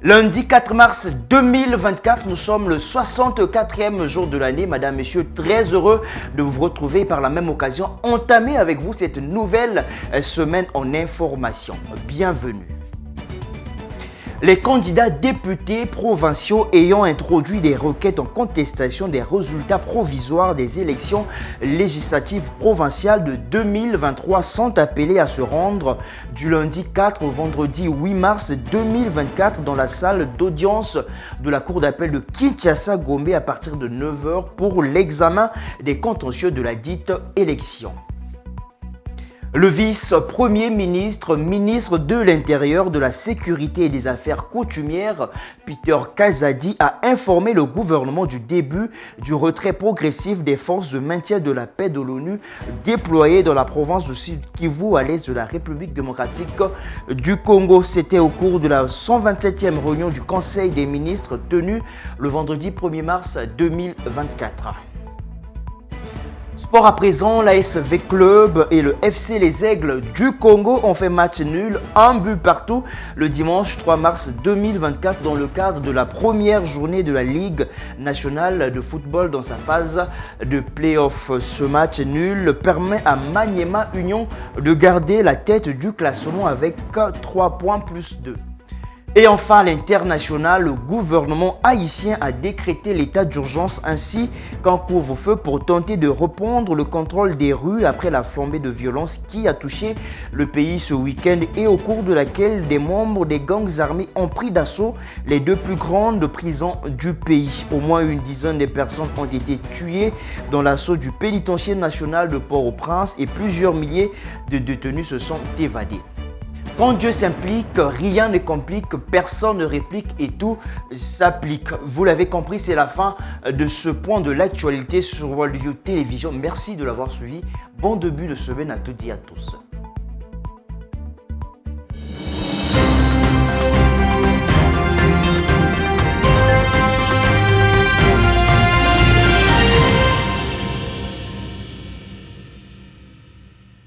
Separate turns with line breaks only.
Lundi 4 mars 2024, nous sommes le 64e jour de l'année. Madame, Messieurs, très heureux de vous retrouver et par la même occasion entamer avec vous cette nouvelle semaine en information. Bienvenue. Les candidats députés provinciaux ayant introduit des requêtes en contestation des résultats provisoires des élections législatives provinciales de 2023 sont appelés à se rendre du lundi 4 au vendredi 8 mars 2024 dans la salle d'audience de la Cour d'appel de Kinshasa-Gombe à partir de 9h pour l'examen des contentieux de la dite élection. Le vice-premier ministre, ministre de l'Intérieur, de la Sécurité et des Affaires coutumières, Peter Kazadi, a informé le gouvernement du début du retrait progressif des forces de maintien de la paix de l'ONU déployées dans la province du Sud Kivu à l'est de la République démocratique du Congo. C'était au cours de la 127e réunion du Conseil des ministres tenue le vendredi 1er mars 2024. Sport à présent, la SV Club et le FC Les Aigles du Congo ont fait match nul, un but partout, le dimanche 3 mars 2024 dans le cadre de la première journée de la Ligue nationale de football dans sa phase de play-off. Ce match nul permet à Maniema Union de garder la tête du classement avec 3 points plus 2. Et enfin, à l'international, le gouvernement haïtien a décrété l'état d'urgence ainsi qu'un couvre-feu pour tenter de reprendre le contrôle des rues après la flambée de violence qui a touché le pays ce week-end et au cours de laquelle des membres des gangs armés ont pris d'assaut les deux plus grandes prisons du pays. Au moins une dizaine de personnes ont été tuées dans l'assaut du pénitencier national de Port-au-Prince et plusieurs milliers de détenus se sont évadés. Quand Dieu s'implique, rien ne complique, personne ne réplique et tout s'applique. Vous l'avez compris, c'est la fin de ce point de l'actualité sur Worldview Télévision. Merci de l'avoir suivi. Bon début de semaine à toutes et à tous.